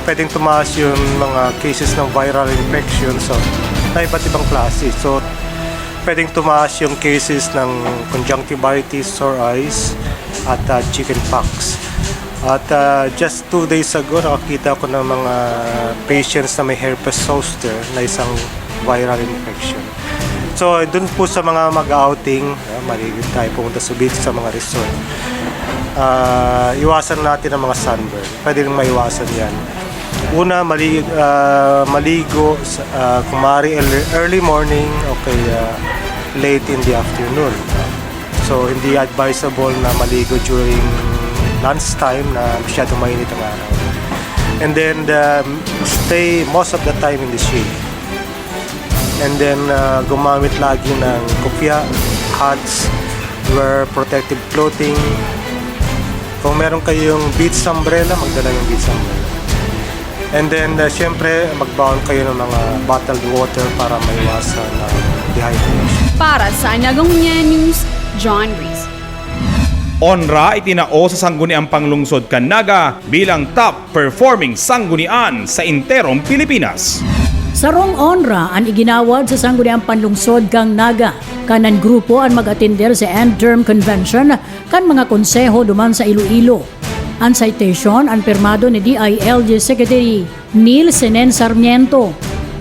pwedeng tumaas yung mga cases ng viral infection na iba't ibang klase. So, pwedeng tumaas yung cases ng conjunctivitis, sore eyes, at chickenpox. At just 2 days ago, nakakita ko ng mga patients na may herpes zoster na isang viral infection. So, dun po sa mga mag-outing, maligid tayo pumunta sa beach sa mga resort. Iwasan natin ang mga sunburn. Pwede rin maiwasan yan. Una, maligo kung maaari early morning o kaya late in the afternoon. So, hindi advisable na maligo during lunchtime na masyadong mainit ang araw. And then, stay most of the time in the shade. And then, gumamit lagi ng kopya, hats, wear protective clothing. Kung meron kayong beach umbrella, magdala ng beach umbrella. And then, syempre, magbaon kayo ng mga bottled water para maiwasan dehydration. Para sa Naga Ngonian News, John Reese. Onra itinao sa sangguniang panglungsod kan Naga bilang top performing sanggunian sa interong Pilipinas. Sarong onra ang iginawad sa sangguniang panlungsod kang Naga. Kanan grupo ang mag-atender sa end-term convention kan mga konseho duman sa Iloilo. Ang citation ang pirmado ni DILG Secretary Neil Senen Sarmiento.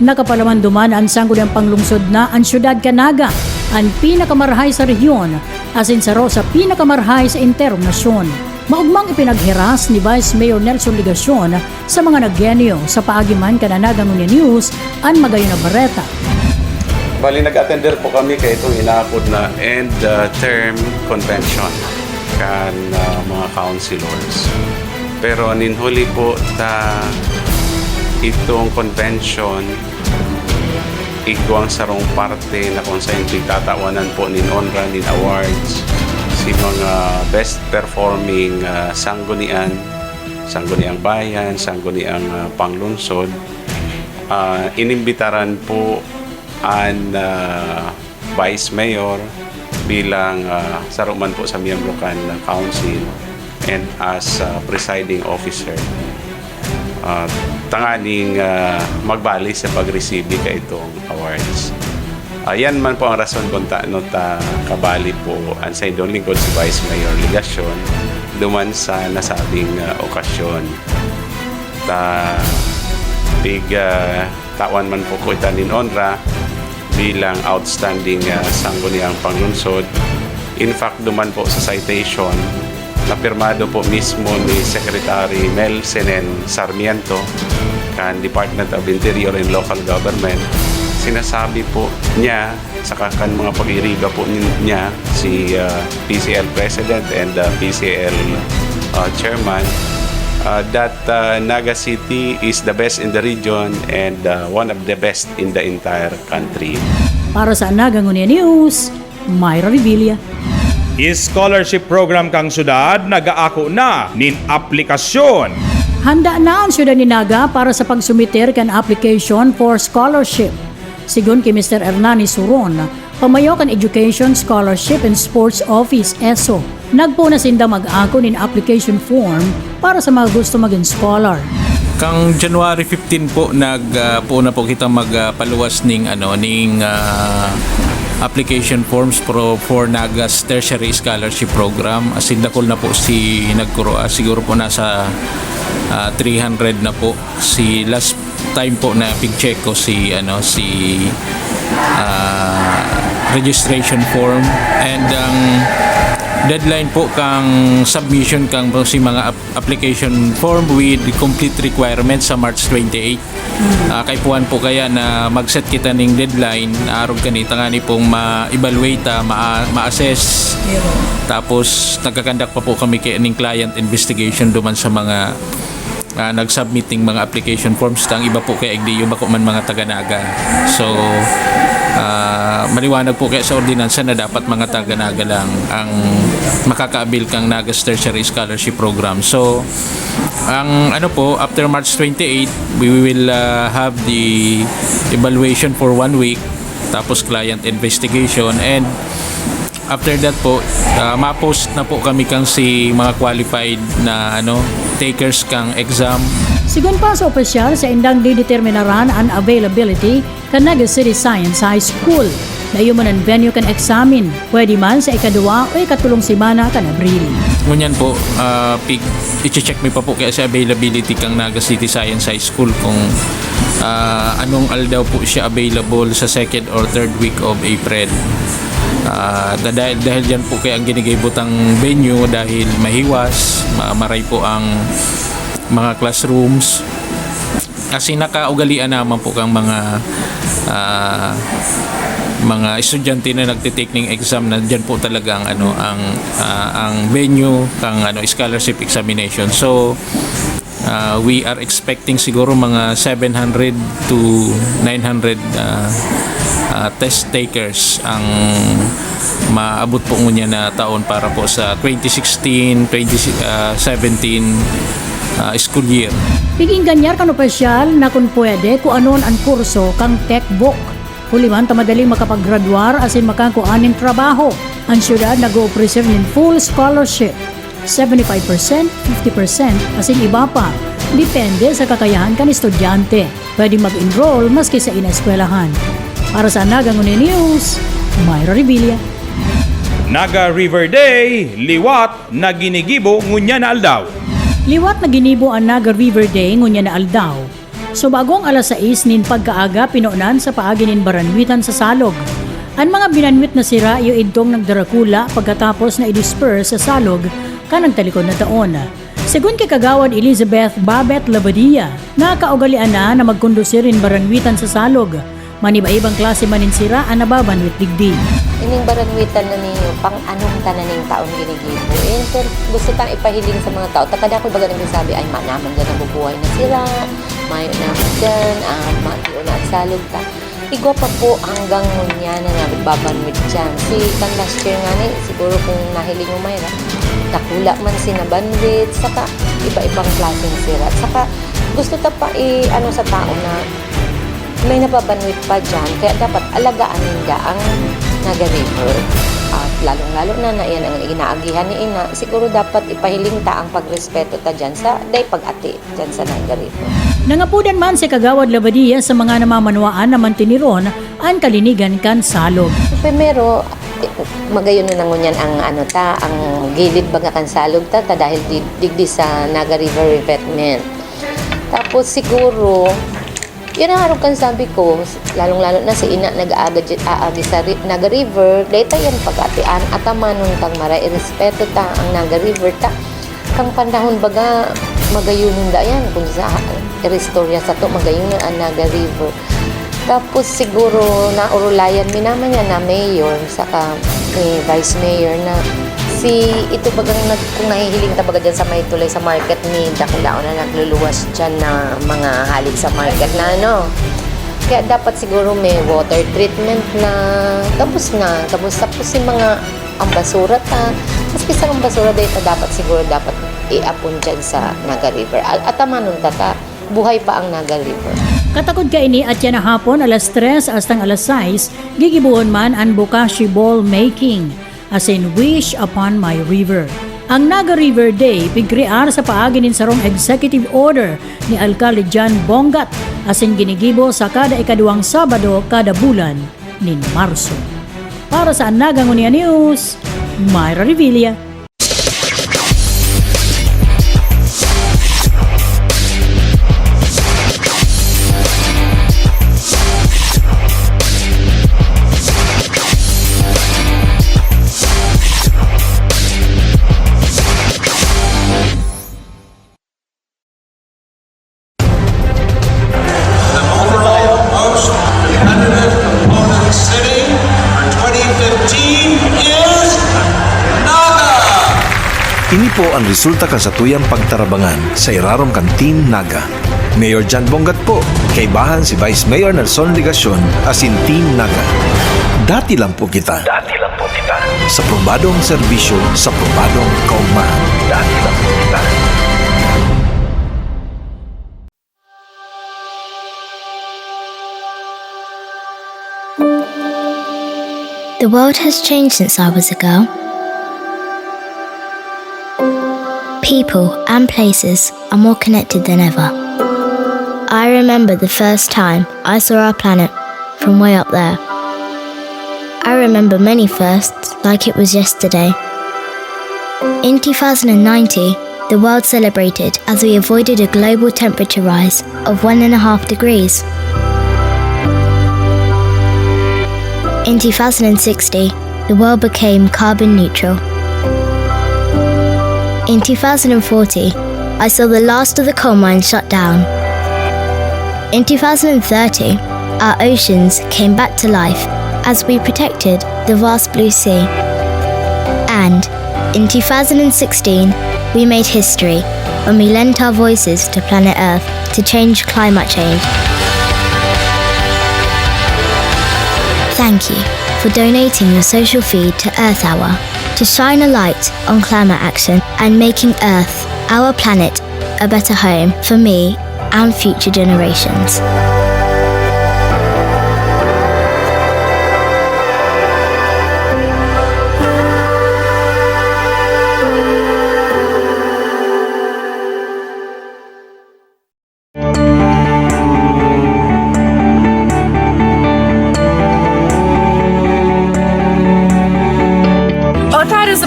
Nakapalaman duman ang sangguniang panglungsod na ang Ciudad Naga, ang pinakamarhay sa rehiyon, asin saro sa pinakamarhay sa interong nasyon. Maugmang ipinaghiras ni Vice Mayor Nelson Ligacion sa mga naggenyo sa paagiman kan Naga Ngonian News ang Magayon na Barreta. Bali, nag-attender po kami kay itong inaapod na end-term convention kan mga councilors. Pero ninhuli po itong convention igwang sarong parte na kung saan tatawanan po nin honra, nin awards si mga best performing sangguniang bayan, sangguniang panglungsod. Inimbitaran po ang Vice Mayor bilang saruman po sa miyembro kan council and as presiding officer. Tanganing magbali sa pag-receive ka itong awards. Yan man po ang rason kung kabali po ang sa indong lingkod si Vice Mayor Ligacion duman sa nasabing okasyon. Tawan man po ko itanin honra bilang outstanding sangguniang panglungsod. In fact, duman po sa citation na pirmado po mismo ni Secretary Mel Senen Sarmiento kan Department of Interior and Local Government. Sinasabi po niya sa kan mga pag-iriga po niya si PCL President and PCL Chairman that Naga City is the best in the region and one of the best in the entire country. Para sa Naga Ngonian News, Myra Revilla. Scholarship program kang Ciudad nagaako na nin aplikasyon. Handa na ang Ciudad ni Naga para sa pagsumiter kan application for scholarship. Sigun kay Mr. Hernani Suron, pamayo kan Education Scholarship and Sports Office ESO. Nagpo na sinda mag-ako nin application form para sa mga gusto maging scholar. Kang January 15 po po na po kita magpaluwas ning application forms for Naga's Tertiary Scholarship Program. Asin dakol na po si nagkuro siguro po nasa 300 na po. Si last time po na pig-check ko si registration form, and ang deadline po kang submission kang si mga application form with complete requirements sa March 28. Kaipuan po kaya na mag-set kita ning deadline arog kanita nga ni pong ma-evaluate, ma-assess. Tapos nagkakandak pa po kami ning client investigation duman sa mga nag-submitting mga application forms. Ang iba po kay IGDU bako man mga taga-Naga. So maliwanag po kaya sa ordinansa na dapat mga taga-Naga lang ang makakaabil kang Naga's Tertiary Scholarship Program. So ang after March 28 we will have the evaluation for 1 week, tapos client investigation, and after that po ma-post na po kami kang si mga qualified na takers kang exam. Sigun pa sa opisyal sa indang dideterminaran ang availability kan Naga City Science High School. Dayo man ang venue kan examin. Pwede man sa ikadua o ikatulong simana kan Abril. Ngunyan po, i-check mi pa po kaya sa availability kang Naga City Science High School kung anong aldaw po siya available sa 2nd or 3rd week of April. Dahil dyan po kaya ang ginigibutang venue dahil mahiwas, maray po ang mga classrooms. Kasi nakaugalian naman po kang mga estudyante na nagtitake ng exam na dyan po talaga ang venue kang scholarship examination. So we are expecting siguro mga 700 to 900 test takers ang maabot po niya na taon para po sa 2016-2017 school year. Piging ganyar kan opisyal na kung pwede kung anon ang kurso kang techbook. Huliman madaling makapag-graduar asin makakuan ng trabaho. Ang Ciudad nag-o-preserve ng full scholarship. 75%, 50%, asin iba pa. Depende sa kakayahan kan estudyante. Pwede mag-enroll maski sa ineskwelahan. Para sa Naga Ngonian News, Mayra Revilla. Naga River Day, liwat na ginigibo ngunya na aldaw. Liwat na ginibo ang Naga River Day ngunya na aldaw. So bagong alas 6 nin pagkaaga pinuunan sa paagi nin baranwitan sa Salog. Ang mga binanwit na sira iyo idtong nagdarakula pagkatapos na i-disperse sa Salog kanang talikod na taon. Segun kay Kagawad Elizabeth Babet Labadia, nakaugalian na magkondusir rin baranwitan sa Salog. Maniba-ibang klase manin sira ang nababanwit digdi. Ining baranwitan na niyo pang anong tananing taon ginigibo. Gusto tang ipahiling sa mga tao. Takada ko baga nang sabi ay manaman dyan nabubuhay na sila, mayo naman dyan, matiyo na at salog ta. Igwa pa po hanggang ngunya na nagbabanwit dyan. Si kan last year nga ni, siguro kung nahiling mo mayra, nakula man sinabanwit, saka iba-ibang klaseng sira. Saka gusto ta pa sa tao na may nababanwit pa dyan, kaya dapat alagaan ninda ang Naga River. At lalong-lalo na yan ang inaagihan ni Ina, siguro dapat ipahiling ta ang pagrespeto ta dyan sa day pag-ati dyan sa Naga River. Nangapudan man si Kagawad Labadia sa mga namamanwaan na mantiniron ang kalinigan kan Salog. Primero, magayon na ngunyan ang ang gilid baga kan Salog ta dahil digdi sa Naga River revetment. Tapos siguro yun ang harap kan sabi ko, lalong-lalo na si Ina nag-aagi sa Naga River, data yan pag-atian at amanon kang maray, irespeto ta ang Naga River ta. Kang panahon baga, magayunon da yan, kung sa restorya sa to, magayunon ang Naga River. Tapos siguro na urulayan naman yan na mayor, saka vice mayor na ito bagang kung nahihiling ta baga dyan sa may tulay sa market ni dakulang na nagluluwas dyan na mga halik sa market na Kaya dapat siguro may water treatment na tapos si mga ang basura ta. Maski sa ang basura dito dapat iapon dyan sa Naga River. At amanon ta buhay pa ang Naga River. Katakod ka ini at yan na hapon alas 3 hastang alas 6, gigibuon man ang Bokashi Ball Making as in Wish Upon My River. Ang Naga River Day pigrear sa paagi nin sarong executive order ni Alcalde Jan Bongat asin ginigibo sa kada ikaduhang Sabado kada bulan nin Marso. Para sa Naga Ngonian News, Myra Revilla. Ini po ang resulta kan sa tuyang pagtarabangan sa irarong kan Team Naga. Mayor Jan Bongat po, kaibahan si Vice Mayor Nelson Ligacion asin Team Naga. Dati lang po kita. Sa probadong serbisyo, sa probadong kaugmahan. Dati lang po kita. The world has changed since I was a girl. People and places are more connected than ever. I remember the first time I saw our planet from way up there. I remember many firsts like it was yesterday. In 2090, the world celebrated as we avoided a global temperature rise of 1.5 degrees. In 2060, the world became carbon neutral. In 2040, I saw the last of the coal mines shut down. In 2030, our oceans came back to life as we protected the vast blue sea. And in 2016, we made history when we lent our voices to planet Earth to change climate change. Thank you for donating your social feed to Earth Hour to shine a light on climate action and making Earth, our planet, a better home for me and future generations.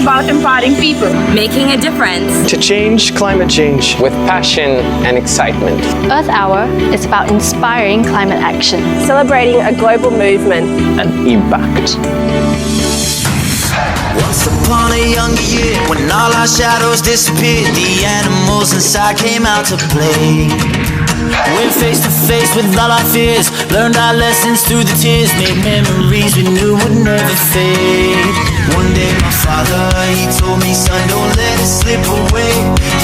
About empowering people, making a difference, to change climate change with passion and excitement. Earth Hour is about inspiring climate action, celebrating a global movement and impact. Once upon a younger year, when all our shadows disappeared, the animals inside came out to play. Went face to face with all our fears, learned our lessons through the tears, made memories we knew would never fade. One day my father, he told me, son, don't let it slip away.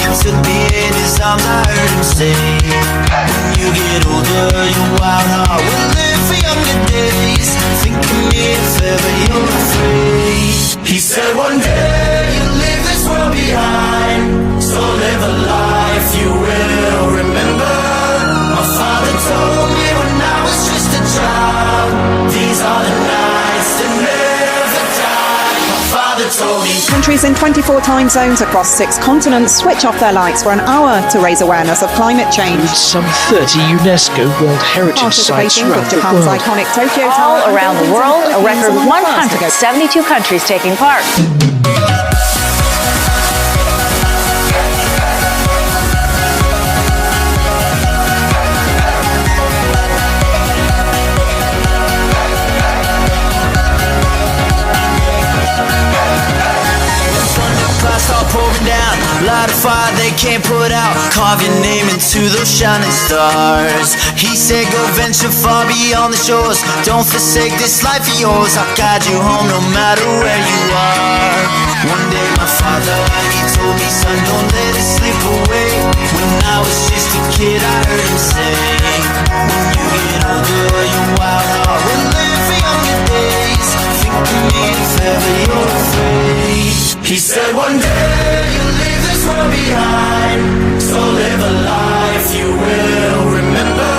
He took me in his arms, I heard him say, when you get older, your wild heart will live for younger days. Think of me if ever you're afraid. He said one day you'll leave this world behind, so live a life you will remember. My father told me when I was just a child, these are the nights that never die. My father told me. Countries in 24 time zones across 6 continents switch off their lights for an hour to raise awareness of climate change. Some 30 UNESCO World Heritage Sites around the Japan's world. iconic Tokyo All Tower around the world, a record 172 countries taking part. Start pouring down, light a fire they can't put out, carve your name into those shining stars. He said go venture far beyond the shores, don't forsake this life of yours, I'll guide you home no matter where you are. One day my father, he told me, son, don't let it slip away. When I was just a kid I heard him say, when you get older your wild heart will live for younger days. Think of me if ever you're afraid. He said one day you'll leave this world behind, so live a life you will remember.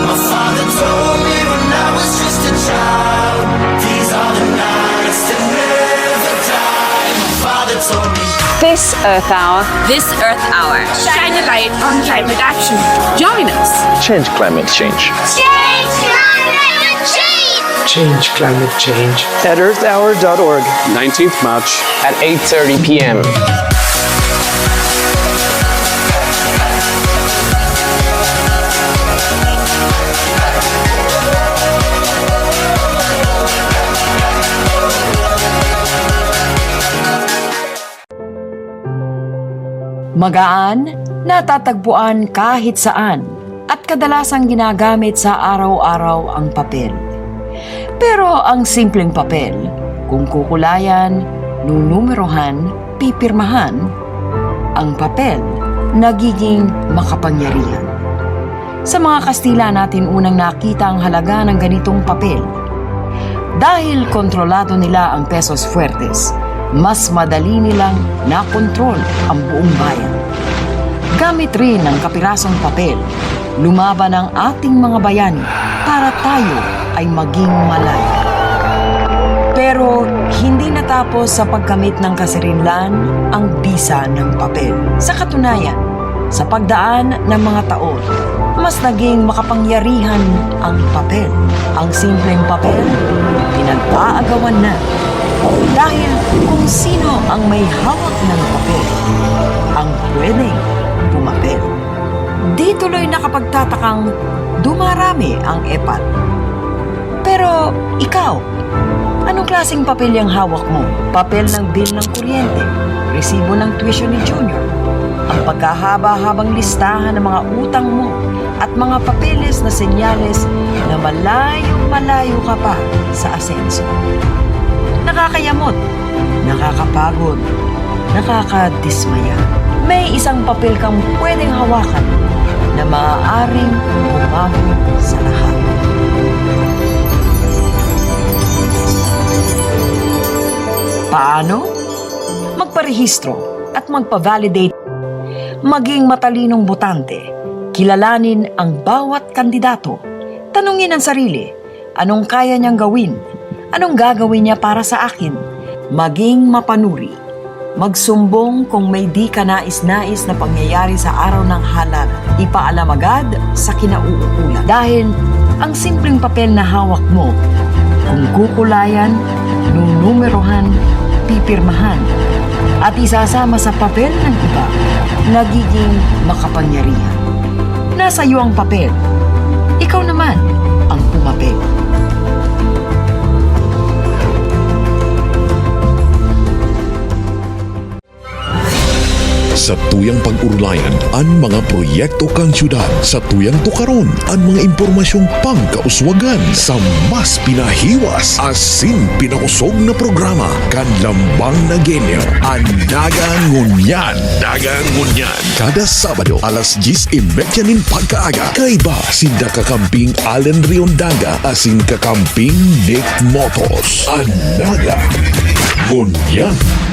My father told me when I was just a child, these are the nights that never die. My father told me. This Earth Hour. This Earth Hour. Shine a light on climate action. Join us. Change climate change. Change climate change. Change climate change. At earthhour.org. 19th March at 8:30 p.m. Magaan, natatagpuan kahit saan at kadalasang ginagamit sa araw-araw ang papel. Pero ang simpleng papel, kung kukulayan, nunumerohan, pipirmahan, ang papel nagiging makapangyarihan. Sa mga Kastila natin unang nakita ang halaga ng ganitong papel. Dahil kontrolado nila ang pesos fuertes, mas madali nilang nakontrol ang buong bayan. Gamit rin ang kapirasong papel, lumaban ang ating mga bayani para tayo ay maging malaya. Pero hindi natapos sa pagkamit ng kasirinlan ang bisa ng papel. Sa katunayan, sa pagdaan ng mga taon, mas naging makapangyarihan ang papel. Ang simpleng papel, pinagpaagawan na. Dahil kung sino ang may hawak ng papel, ang pwedeng pumapel. Di tuloy nakapagtatakang dumarami ang epat. Pero ikaw, anong klaseng papel yung hawak mo? Papel ng bill ng kuryente, resibo ng tuition ni Junior, ang pagkahaba-habang listahan ng mga utang mo, at mga papeles na senyales na malayo-malayo ka pa sa asenso. Nakakayamot, nakakapagod, nakakadismaya. May isang papel kang pwedeng hawakan na maaaring bumago sa lahat. Paano? Magparehistro at magpa-validate. Maging matalinong botante. Kilalanin ang bawat kandidato. Tanungin ang sarili, anong kaya niyang gawin? Anong gagawin niya para sa akin? Maging mapanuri. Magsumbong kung may di ka nais-nais na pangyayari sa araw ng halal. Ipaalam agad sa kinauukulan. Dahil ang simpleng papel na hawak mo, kung kukulayan, nunumerohan, pipirmahan, at isasama sa papel ng iba, nagiging makapangyarihan. Nasa iyo ang papel. Ikaw naman ang pumapel. Sa tuyang pag-urulayan, ang mga proyekto kang syudad. Sa tuyang tukaron, ang mga impormasyong pangkauswagan. Sa mas pinahiwas, asin pinakusog na programa, kan lambang na genyo, ang Naga Ngonian. Naga Ngonian. Kada Sabado, alas 10:30 nin pagkaaga. Kaiba, sinda kakamping Allen Riondaga, asin kakamping Nick Motos. Ang Naga Ngonian.